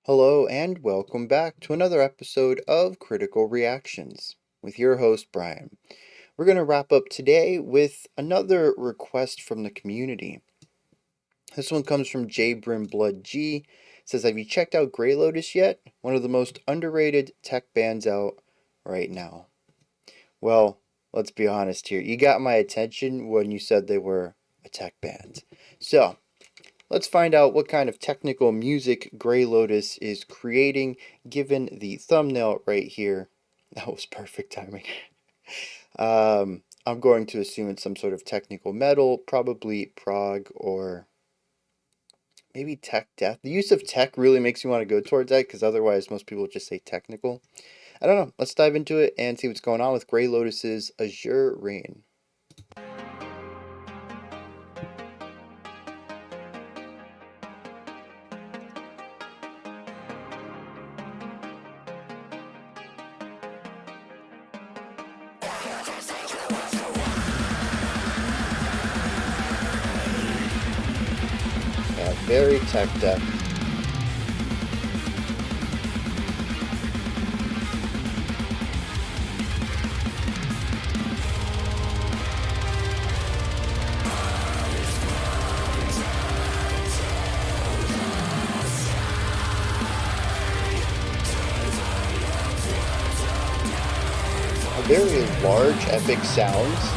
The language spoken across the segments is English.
Hello and welcome back to another episode of Critical Reactions with your host Brian. We're going to wrap up today with another request from the community. This one comes from J Blood G. It says, have you checked out GREYLOTUS yet? One of the most underrated tech bands out right now. Well, let's be honest here. You got my attention when you said they were a tech band. So, let's find out what kind of technical music GREYLOTUS is creating, given the thumbnail right here. That was perfect timing. I'm going to assume it's some sort of technical metal, probably prog or maybe tech death. The use of tech really makes me want to go towards that, because otherwise most people just say technical. I don't know. Let's dive into it and see what's going on with GREYLOTUS's Azure Rain. Yeah, very tech death. Very large, epic sounds.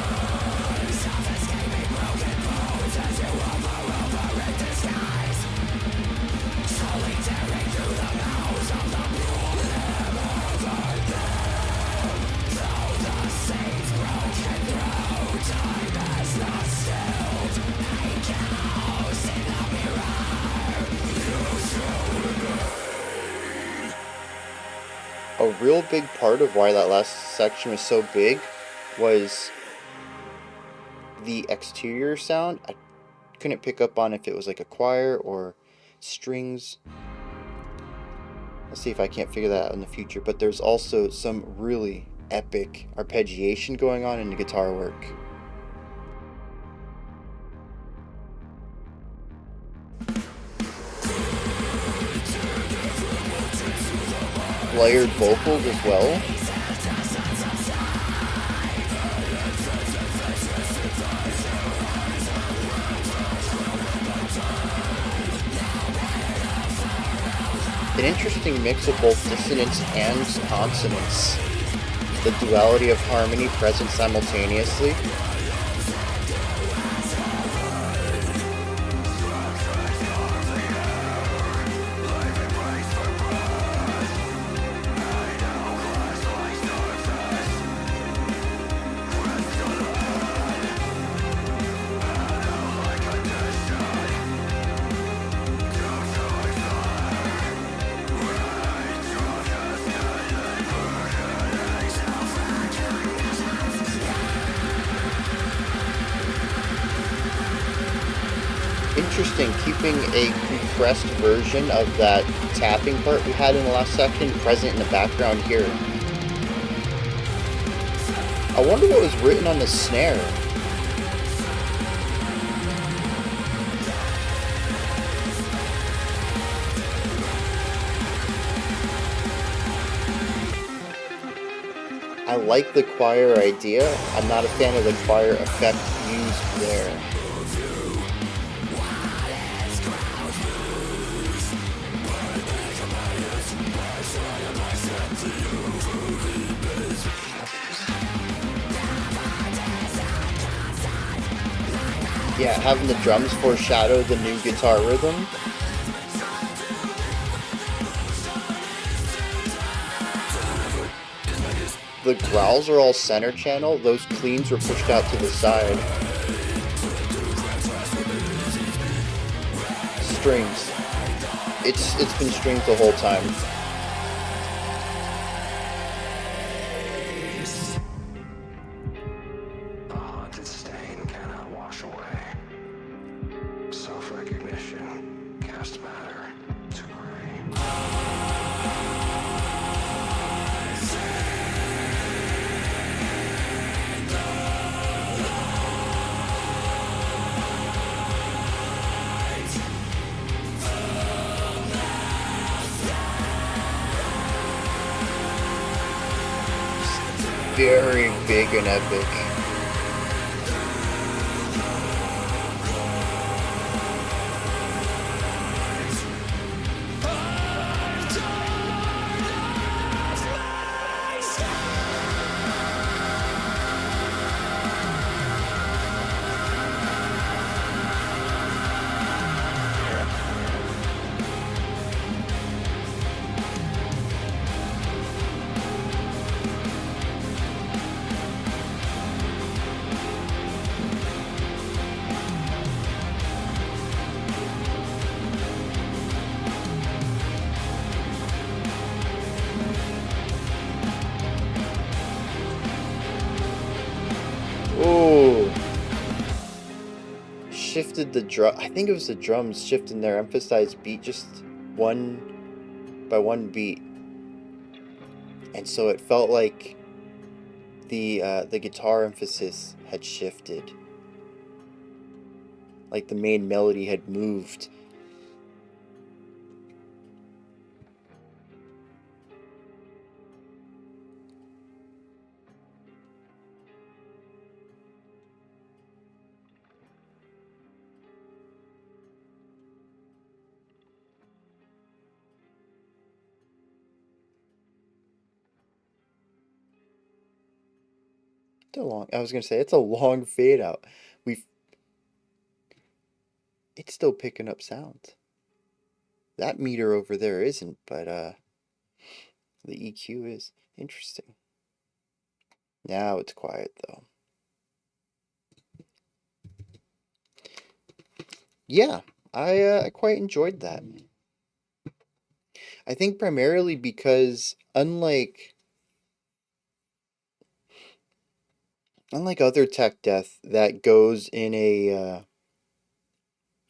A real big part of why that last section was so big was the exterior sound. I couldn't pick up on if it was like a choir or strings. Let's see if I can't figure that out in the future, but there's also some really epic arpeggiation going on in the guitar work. Layered vocals as well. An interesting mix of both dissonance and consonance. The duality of harmony present simultaneously. Interesting, keeping a compressed version of that tapping part we had in the last section present in the background here. I wonder what was written on the snare. I like the choir idea. I'm not a fan of the choir effect used there. Yeah, having the drums foreshadow the new guitar rhythm. The growls are all center channel, those cleans were pushed out to the side. Strings. It's been strings the whole time. very big and epic. Oh, shifted the drum. I think it was the drums shifting their emphasized beat just one by one beat, and so it felt like the guitar emphasis had shifted, like the main melody had moved. I was gonna say it's a long fade out. We It's still picking up sound. That meter over there isn't, but the EQ is. Interesting. Now it's quiet though. Yeah, I quite enjoyed that. I think primarily because unlike other tech death that goes in a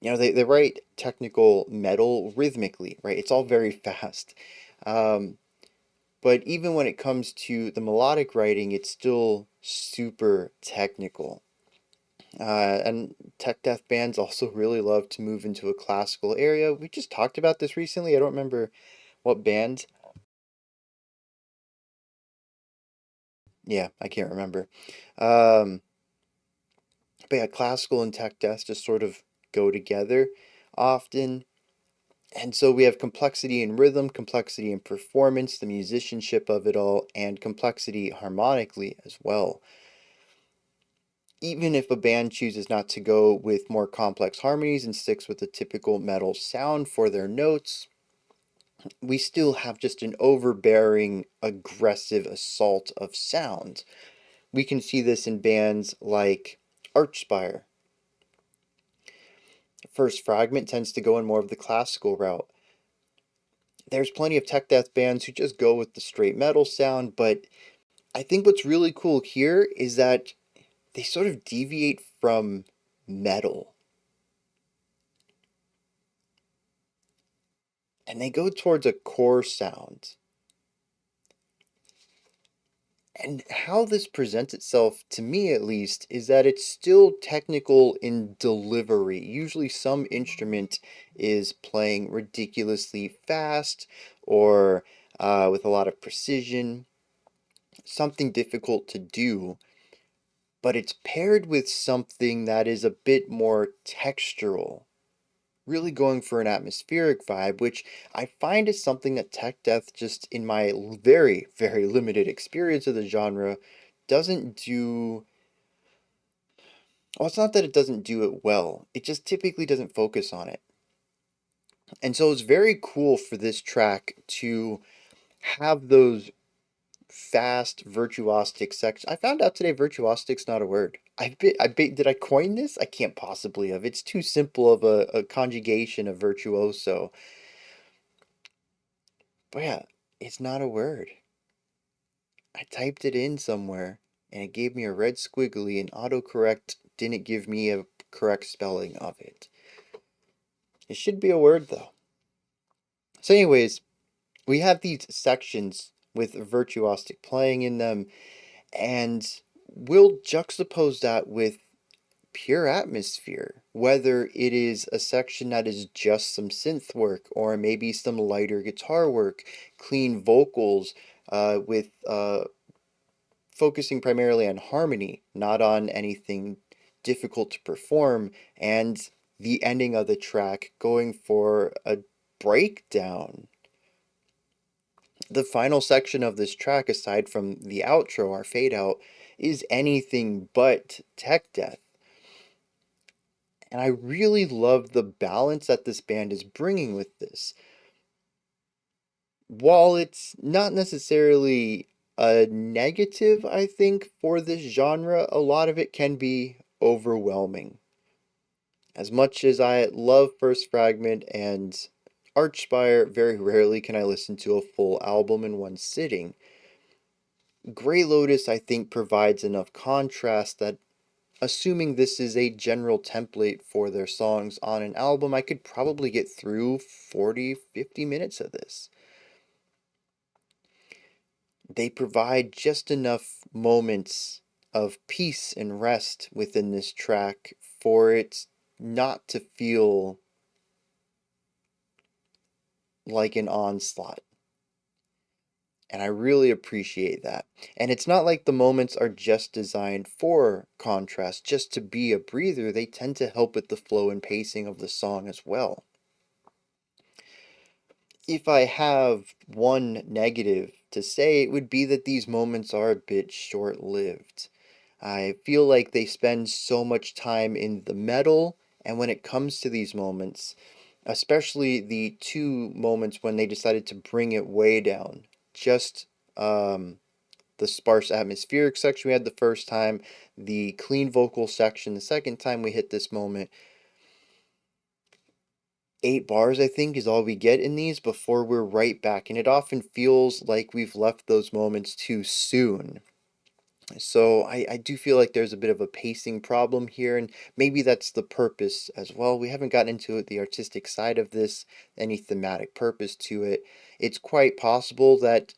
they write technical metal rhythmically, right? It's all very fast. Um, but even when it comes to the melodic writing, it's still super technical. And tech death bands also really love to move into a classical area. We just talked about this recently. I don't remember what band. Yeah, I can't remember. Um, but yeah, classical and tech death just sort of go together often. And so we have complexity in rhythm, complexity in performance, the musicianship of it all, and complexity harmonically as well. Even if a band chooses not to go with more complex harmonies and sticks with the typical metal sound for their notes, we still have just an overbearing, aggressive assault of sound. We can see this in bands like Archspire. First Fragment tends to go in more of the classical route. There's plenty of tech death bands who just go with the straight metal sound, but I think what's really cool here is that they sort of deviate from metal and they go towards a core sound. And how this presents itself, to me at least, is that it's still technical in delivery. Usually, some instrument is playing ridiculously fast or with a lot of precision, something difficult to do, but it's paired with something that is a bit more textural, really going for an atmospheric vibe, which I find is something that tech death, just in my very, very limited experience of the genre, doesn't do. Well, it's not that it doesn't do it well, it just typically doesn't focus on it. And so it's very cool for this track to have those fast virtuosic sections. I found out today virtuosic's not a word. Did I coin this? I can't possibly have. It's too simple of a conjugation of virtuoso. But yeah, it's not a word. I typed it in somewhere and it gave me a red squiggly and autocorrect didn't give me a correct spelling of it. It should be a word though. So anyways, we have these sections with virtuosic playing in them and we'll juxtapose that with pure atmosphere, whether it is a section that is just some synth work or maybe some lighter guitar work, clean vocals with focusing primarily on harmony, not on anything difficult to perform, and the ending of the track going for a breakdown. The final section of this track, aside from the outro, our fade out, is anything but tech death. And I really love the balance that this band is bringing with this. While it's not necessarily a negative, I think, for this genre, a lot of it can be overwhelming. As much as I love First Fragment and Archspire, very rarely can I listen to a full album in one sitting. Grey Lotus, I think, provides enough contrast that, assuming this is a general template for their songs on an album, I could probably get through 40, 50 minutes of this. They provide just enough moments of peace and rest within this track for it not to feel like an onslaught. And I really appreciate that. And it's not like the moments are just designed for contrast, just to be a breather. They tend to help with the flow and pacing of the song as well. If I have one negative to say, it would be that these moments are a bit short-lived. I feel like they spend so much time in the metal, and when it comes to these moments, especially the two moments when they decided to bring it way down, just the sparse atmospheric section we had the first time, the clean vocal section the second time we hit this moment. 8 bars, I think, is all we get in these before we're right back, and it often feels like we've left those moments too soon. So I do feel like there's a bit of a pacing problem here, and maybe that's the purpose as well. We haven't gotten into the artistic side of this, any thematic purpose to it. It's quite possible that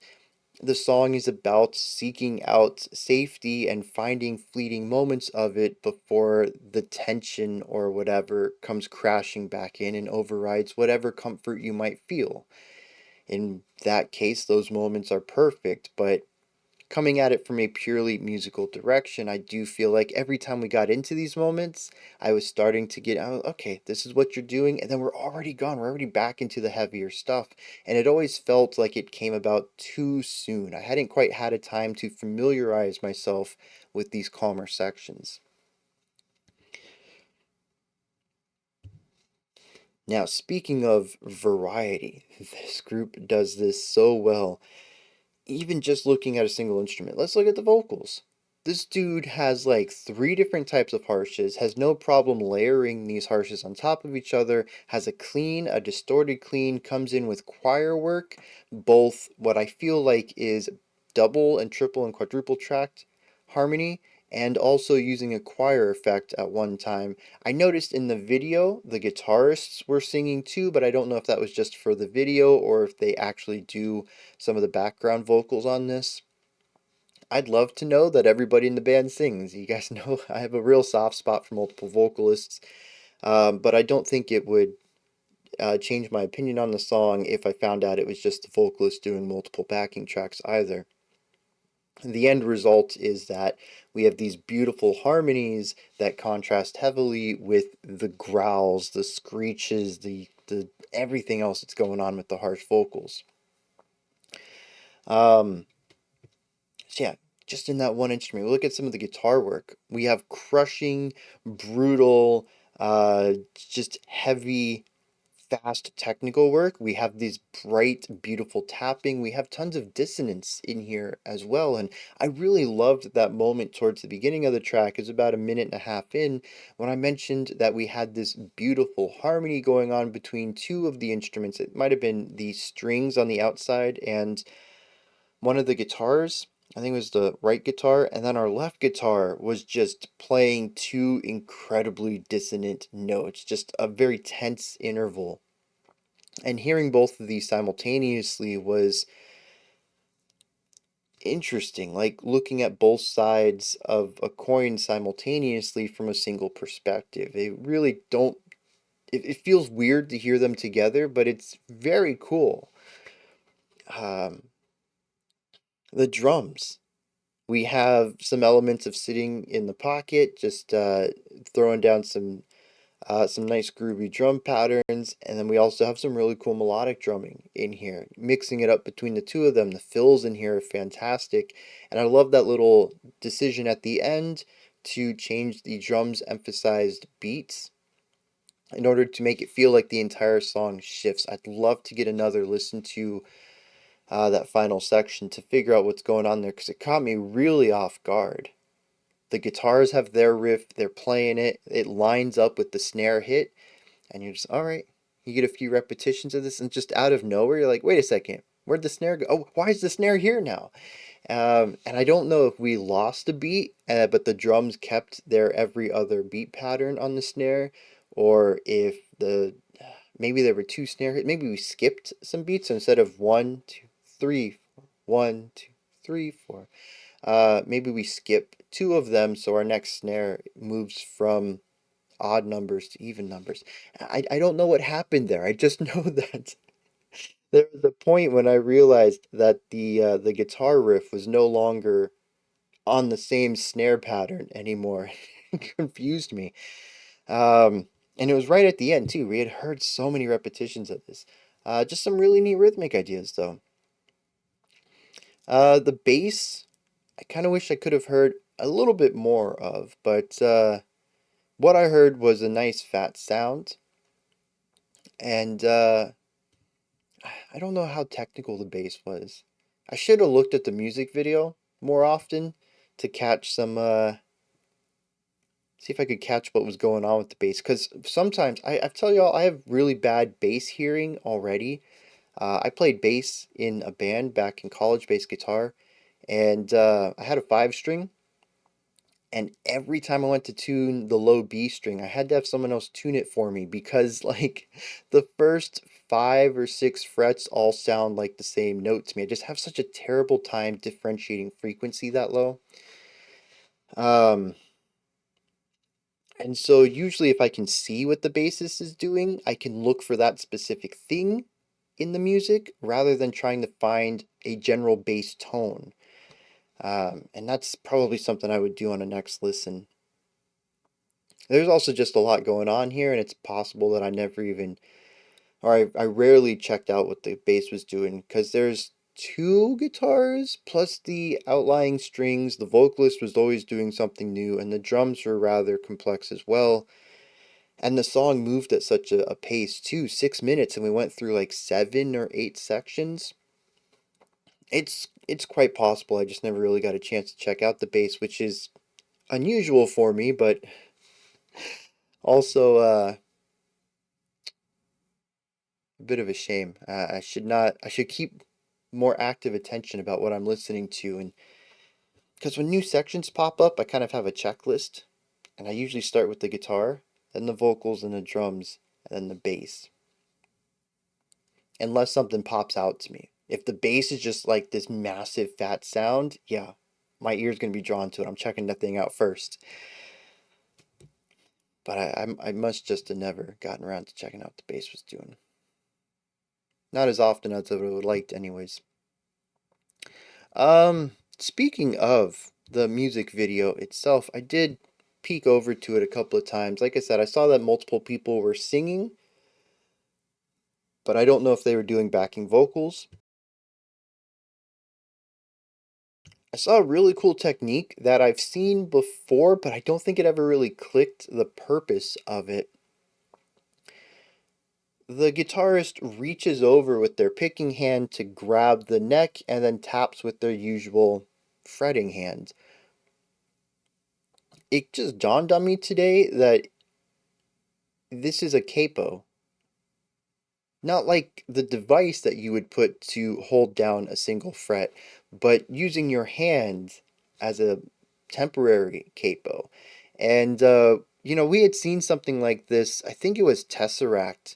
the song is about seeking out safety and finding fleeting moments of it before the tension or whatever comes crashing back in and overrides whatever comfort you might feel. In that case, those moments are perfect, but coming at it from a purely musical direction, I do feel like every time we got into these moments, I was starting to get, oh, okay, this is what you're doing, and then we're already gone. We're already back into the heavier stuff, and it always felt like it came about too soon. I hadn't quite had a time to familiarize myself with these calmer sections. Now, speaking of variety, this group does this so well. Even just looking at a single instrument, let's look at the vocals. This dude has like 3 different types of harshes, has no problem layering these harshes on top of each other, has a clean, a distorted clean, comes in with choir work, both what I feel like is double and triple and quadruple tracked harmony, and also using a choir effect at one time. I noticed in the video the guitarists were singing too, but I don't know if that was just for the video or if they actually do some of the background vocals on this. I'd love to know that everybody in the band sings. You guys know I have a real soft spot for multiple vocalists, but I don't think it would change my opinion on the song if I found out it was just the vocalist doing multiple backing tracks either. The end result is that we have these beautiful harmonies that contrast heavily with the growls, the screeches, the everything else that's going on with the harsh vocals. So yeah, just in that one instrument. We look at some of the guitar work. We have crushing, brutal, just heavy, fast technical work. We have these bright, beautiful tapping. We have tons of dissonance in here as well. And I really loved that moment towards the beginning of the track. It's about a minute and a half in when I mentioned that we had this beautiful harmony going on between 2 of the instruments. It might have been the strings on the outside and one of the guitars. I think it was the right guitar, and then our left guitar was just playing 2 incredibly dissonant notes, just a very tense interval. And hearing both of these simultaneously was interesting, like looking at both sides of a coin simultaneously from a single perspective. They really don't, it feels weird to hear them together, but it's very cool. Um, the drums. We have some elements of sitting in the pocket, just throwing down some nice groovy drum patterns, and then we also have some really cool melodic drumming in here. Mixing it up between the two of them, the fills in here are fantastic, and I love that little decision at the end to change the drums emphasized beats in order to make it feel like the entire song shifts. I'd love to get another listen to that final section to figure out what's going on there because it caught me really off guard. The guitars have their riff, they're playing it, it lines up with the snare hit, and you're just, all right. You get a few repetitions of this, and just out of nowhere, you're like, wait a second, where'd the snare go? Oh, why is the snare here now? And I don't know if we lost a beat, but the drums kept their every other beat pattern on the snare, or if maybe there were two snare hits. Maybe we skipped some beats, so instead of 1, 2, 3, 1, 2, 3, 4. Maybe we skip two of them, so our next snare moves from odd numbers to even numbers. I don't know what happened there. I just know that there was a point when I realized that the guitar riff was no longer on the same snare pattern anymore. It confused me. And it was right at the end too. We had heard so many repetitions of this. Just some really neat rhythmic ideas though. The bass, I kind of wish I could have heard a little bit more of, but what I heard was a nice fat sound, and I don't know how technical the bass was. I should have looked at the music video more often to catch some, see if I could catch what was going on with the bass. Because sometimes, I tell y'all, I have really bad bass hearing already. I played bass in a band back in college, bass guitar, and I had a 5 string. And every time I went to tune the low B string, I had to have someone else tune it for me because, like, the first 5 or 6 frets all sound like the same note to me. I just have such a terrible time differentiating frequency that low. Um, and so usually if I can see what the bassist is doing, I can look for that specific thing in the music rather than trying to find a general bass tone. And that's probably something I would do on a next listen. There's also just a lot going on here, and it's possible that I never even, or I rarely checked out what the bass was doing, because there's two guitars plus the outlying strings. The vocalist was always doing something new, and the drums were rather complex as well. And the song moved at such a pace too, 6 minutes, and we went through like 7 or 8 sections. It's quite possible I just never really got a chance to check out the bass, which is unusual for me, but also a bit of a shame. I should keep more active attention about what I'm listening to, and because when new sections pop up, I kind of have a checklist, and I usually start with the guitar, then the vocals and the drums, and then the bass. Unless something pops out to me. If the bass is just like this massive fat sound, yeah, my ear's gonna be drawn to it. I'm checking that thing out first. But I must just have never gotten around to checking out what the bass was doing. Not as often as I would have liked, anyways. Speaking of the music video itself, I did peek over to it a couple of times. Like I said, I saw that multiple people were singing, but I don't know if they were doing backing vocals. I saw a really cool technique that I've seen before, but I don't think it ever really clicked the purpose of it. The guitarist reaches over with their picking hand to grab the neck and then taps with their usual fretting hand. It just dawned on me today that this is a capo. Not like the device that you would put to hold down a single fret, but using your hand as a temporary capo. And, we had seen something like this. I think it was Tesseract.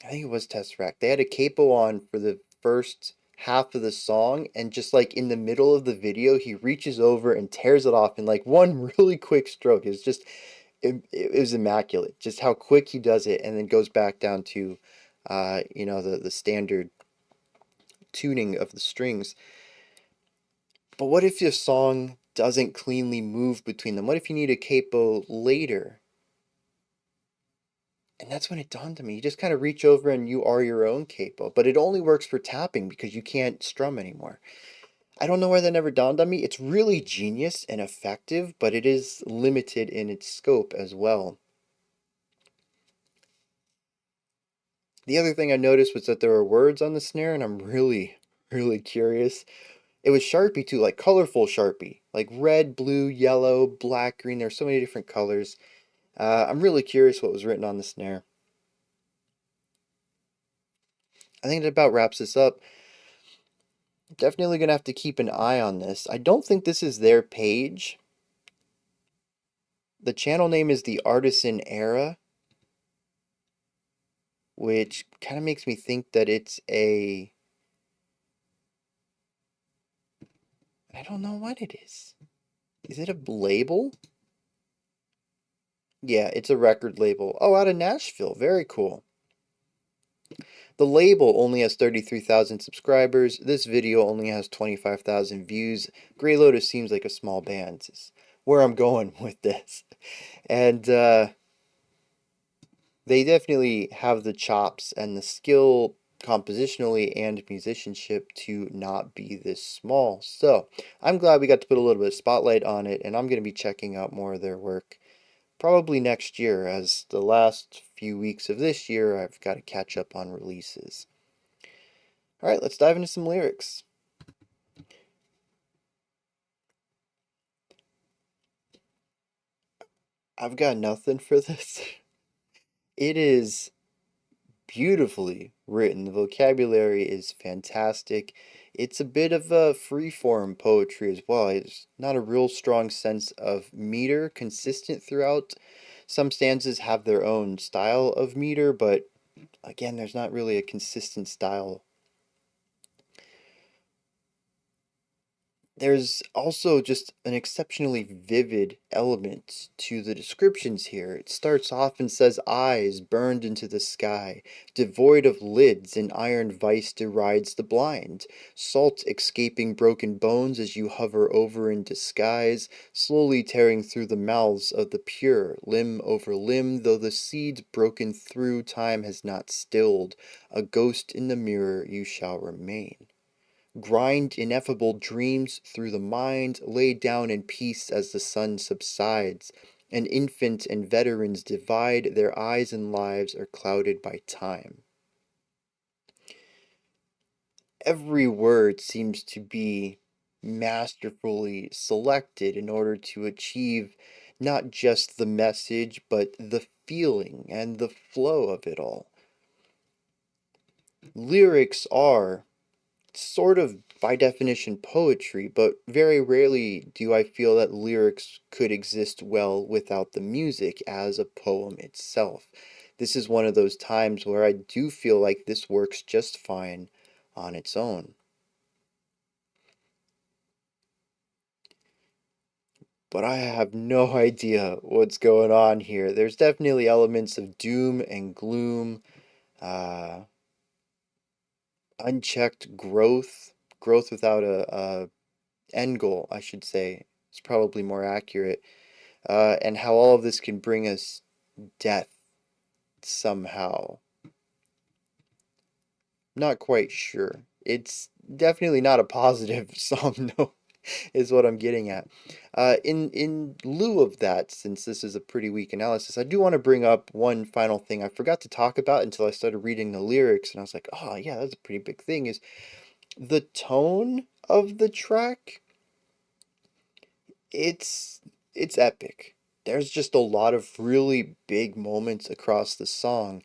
I think it was Tesseract. They had a capo on for the first half of the song, and just like in the middle of the video, he reaches over and tears it off in like one really quick stroke. It's just it was immaculate. Just how quick he does it, and then goes back down to, the standard tuning of the strings. But what if your song doesn't cleanly move between them? What if you need a capo later? And that's when it dawned on me. You just kind of reach over and you are your own capo, but it only works for tapping because you can't strum anymore. I don't know why that never dawned on me. It's really genius and effective, but it is limited in its scope as well. The other thing I noticed was that there were words on the snare, and I'm really, really curious. It was Sharpie too, like colorful Sharpie, like red, blue, yellow, black, green. There's so many different colors. I'm really curious what was written on the snare. I think that about wraps this up. Definitely gonna have to keep an eye on this. I don't think this is their page. The channel name is the Artisan Era, which kind of makes me think that it's a... I don't know what it is. Is it a label? Yeah, it's a record label. Oh, out of Nashville. Very cool. The label only has 33,000 subscribers. This video only has 25,000 views. Grey Lotus seems like a small band, is where I'm going with this. And they definitely have the chops and the skill compositionally and musicianship to not be this small. So I'm glad we got to put a little bit of spotlight on it, and I'm going to be checking out more of their work probably next year, as the last few weeks of this year I've got to catch up on releases. All right, let's dive into some lyrics. I've got nothing for this. It is beautifully written. The vocabulary is fantastic. It's a bit of a free-form poetry as well. It's not a real strong sense of meter consistent throughout. Some stanzas have their own style of meter, but again, there's not really a consistent style. There's also just an exceptionally vivid element to the descriptions here. It starts off and says, eyes burned into the sky, devoid of lids, an iron vice derides the blind. Salt escaping broken bones as you hover over in disguise, slowly tearing through the mouths of the pure, limb over limb, though the seeds broken through time has not stilled. A ghost in the mirror you shall remain. Grind ineffable dreams through the mind, lay down in peace as the sun subsides. An infant and veterans divide, their eyes and lives are clouded by time. Every word seems to be masterfully selected in order to achieve not just the message, but the feeling and the flow of it all. Lyrics are sort of by definition poetry, but very rarely do I feel that lyrics could exist well without the music as a poem itself. This is one of those times where I do feel like this works just fine on its own. But I have no idea what's going on here. There's definitely elements of doom and gloom, uh, unchecked growth without a end goal, I should say. It's probably more accurate. And how all of this can bring us death somehow. Not quite sure. It's definitely not a positive song, no, is what I'm getting at. In lieu of that, since this is a pretty weak analysis, I do want to bring up one final thing I forgot to talk about until I started reading the lyrics, and I was like, oh yeah, that's a pretty big thing, is the tone of the track. It's it's epic. There's just a lot of really big moments across the song.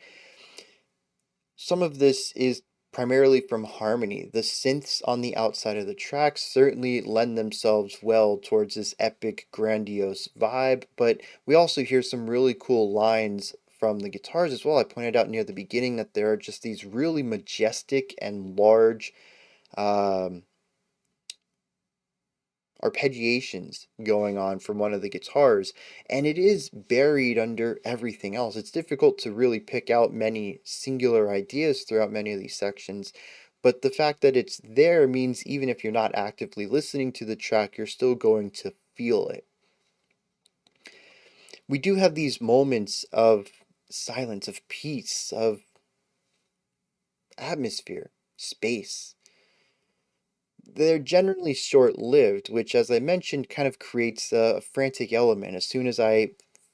Some of this is primarily from harmony. The synths on the outside of the track certainly lend themselves well towards this epic, grandiose vibe, but we also hear some really cool lines from the guitars as well. I pointed out near the beginning that there are just these really majestic and large um, arpeggiations going on from one of the guitars, and it is buried under everything else. It's difficult to really pick out many singular ideas throughout many of these sections, But the fact that it's there means even if you're not actively listening to the track, you're still going to feel it. We do have these moments of silence, of peace, of atmosphere, space. They're generally short-lived, which, as I mentioned, kind of creates a frantic element. As soon as I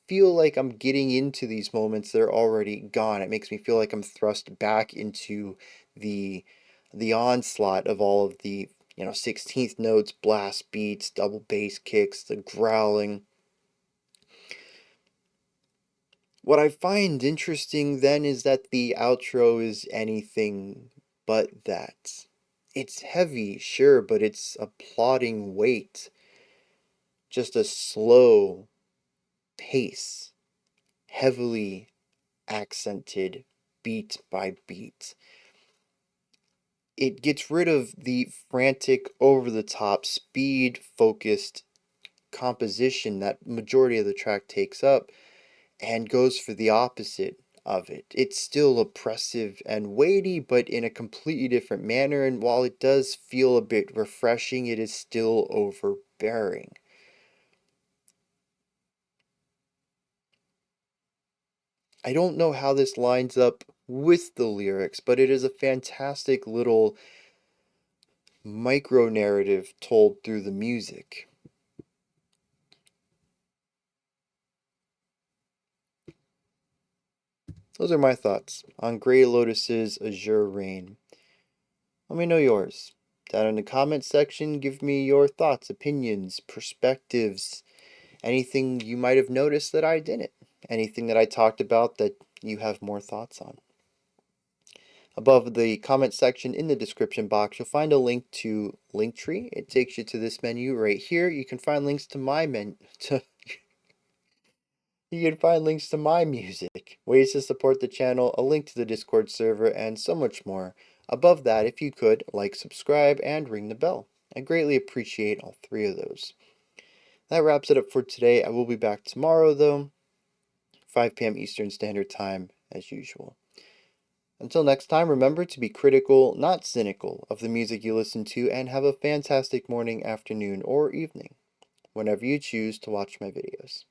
feel like I'm getting into these moments, they're already gone. It makes me feel like I'm thrust back into the the onslaught of all of the, 16th notes, blast beats, double bass kicks, the growling. What I find interesting then is that the outro is anything but that. It's heavy, sure, but it's a plodding weight. Just a slow pace, heavily accented beat by beat. It gets rid of the frantic, over the top, speed focused composition that majority of the track takes up and goes for the opposite of it. It's still oppressive and weighty, but in a completely different manner, and while it does feel a bit refreshing, it is still overbearing. I don't know how this lines up with the lyrics, but it is a fantastic little micro narrative told through the music. Those are my thoughts on Grey Lotus's Azure Rain. Let me know yours. Down in the comments section, give me your thoughts, opinions, perspectives, anything you might have noticed that I didn't, anything that I talked about that you have more thoughts on. Above the comment section in the description box, you'll find a link to Linktree. It takes you to this menu right here. You can find links to my you can find links to my music, ways to support the channel, a link to the Discord server, and so much more. Above that, if you could, like, subscribe, and ring the bell. I greatly appreciate all three of those. That wraps it up for today. I will be back tomorrow, though, 5 p.m. Eastern Standard Time, as usual. Until next time, remember to be critical, not cynical, of the music you listen to, and have a fantastic morning, afternoon, or evening, whenever you choose to watch my videos.